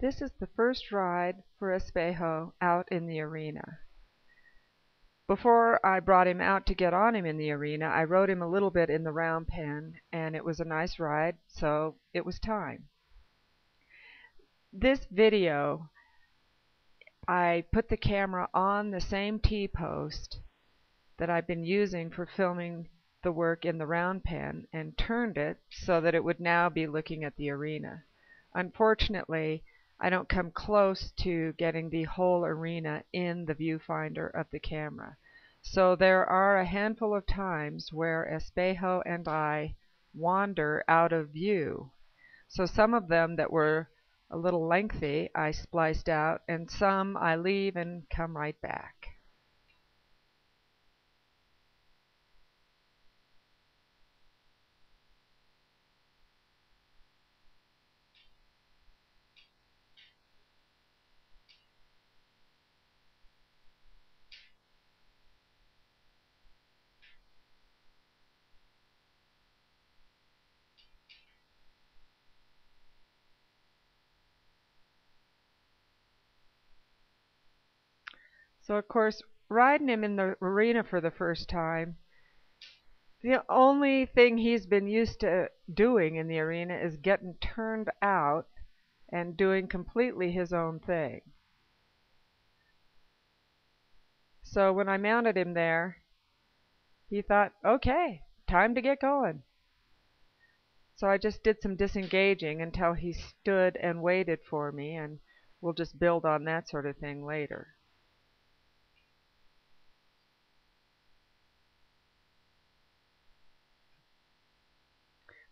This is the first ride for Espejo out in the arena. Before I brought him out to get on him in the arena, I rode him a little bit in the round pen, and it was a nice ride, so it was time. This video, I put the camera on the same T-post that I've been using for filming the work in the round pen and turned it so that it would now be looking at the arena. Unfortunately, I don't come close to getting the whole arena in the viewfinder of the camera. So there are a handful of times where Espejo and I wander out of view. So some of them that were a little lengthy I spliced out, and some I leave and come right back. So of course, riding him in the arena for the first time, the only thing he's been used to doing in the arena is getting turned out and doing completely his own thing. So when I mounted him there, he thought, okay, time to get going. So I just did some disengaging until he stood and waited for me, and we'll just build on that sort of thing later.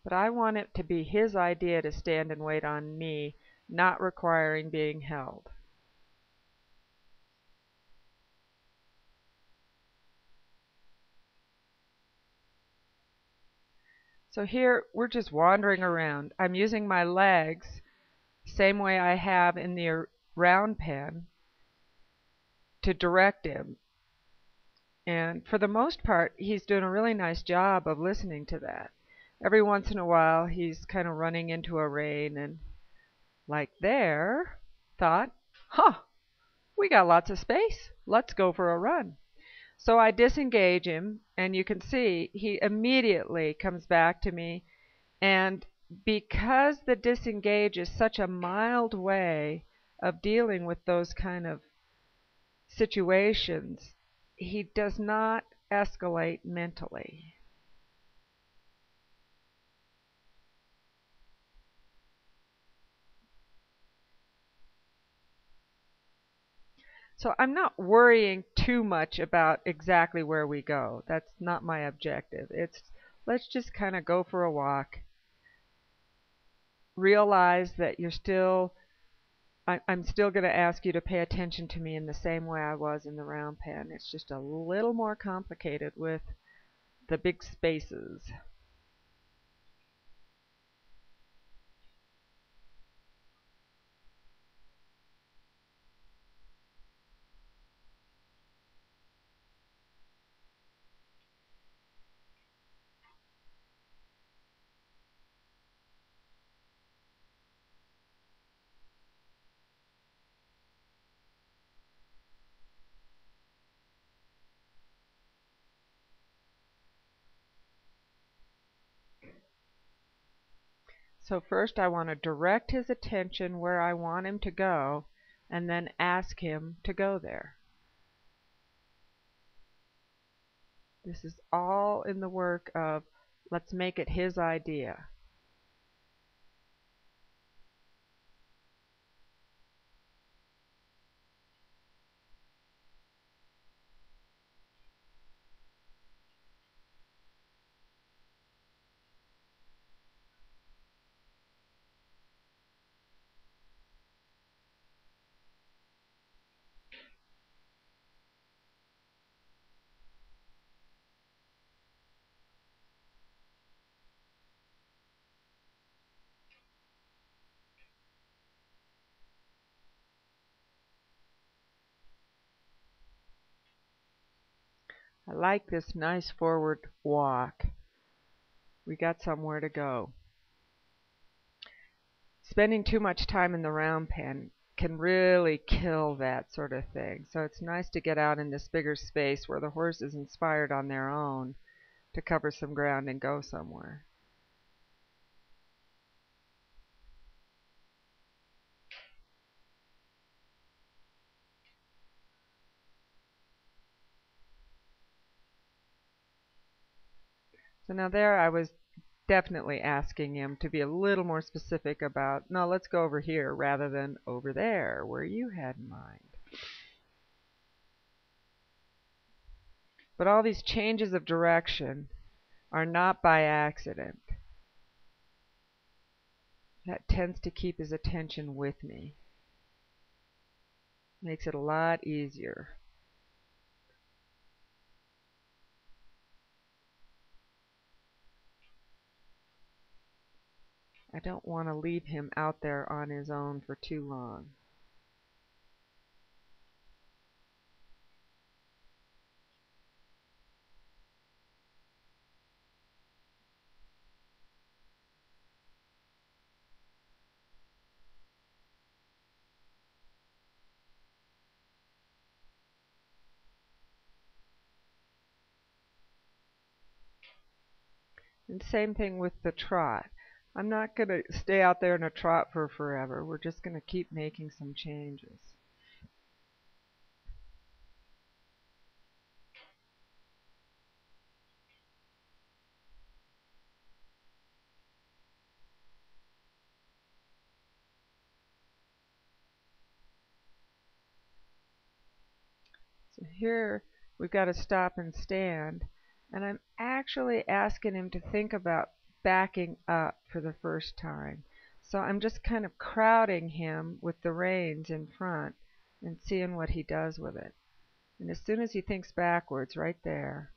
But I want it to be his idea to stand and wait on me, not requiring being held. So here we're just wandering around. I'm using my legs, same way I have in the round pen, to direct him. And for the most part, he's doing a really nice job of listening to that. Every once in a while, he's kind of running into a rein and, like there, thought, huh, we got lots of space. Let's go for a run. So I disengage him, and you can see he immediately comes back to me. And because the disengage is such a mild way of dealing with those kind of situations, he does not escalate mentally. So I'm not worrying too much about exactly where we go. That's not my objective. It's let's just kind of go for a walk. Realize that you're still, I'm still going to ask you to pay attention to me in the same way I was in the round pen. It's just a little more complicated with the big spaces. So first I want to direct his attention where I want him to go, and then ask him to go there. This is all in the work of let's make it his idea. I like this nice forward walk. We got somewhere to go. spending too much time in the round pen can really kill that sort of thing. So it's nice to get out in this bigger space where the horse is inspired on their own to cover some ground and go somewhere. So now there I was definitely asking him to be a little more specific about, no, let's go over here rather than over there where you had in mind. But all these changes of direction are not by accident. That tends to keep his attention with me. Makes it a lot easier. I don't want to leave him out there on his own for too long. And same thing with the trot. I'm not going to stay out there in a trot for forever. We're just going to keep making some changes. So here we've got to stop and stand. And I'm actually asking him to think about backing up for the first time. So I'm just kind of crowding him with the reins in front and seeing what he does with it. And as soon as he thinks backwards, right there,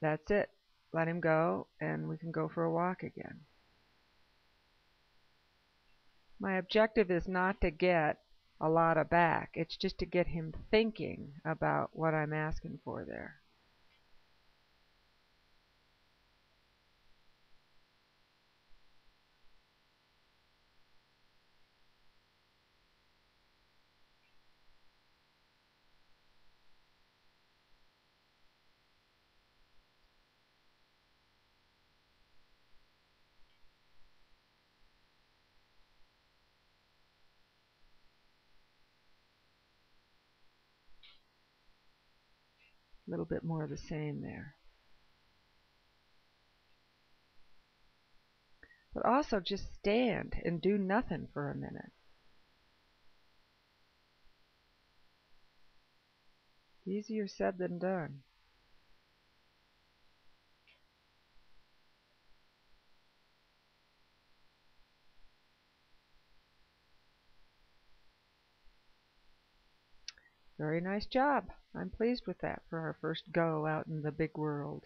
that's it. Let him go, and we can go for a walk again. My objective is not to get a lot of back. It's just to get him thinking about what I'm asking for there. A little bit more of the same there. But also just stand and do nothing for a minute. Easier said than done. Very nice job. I'm pleased with that for our first go out in the big world.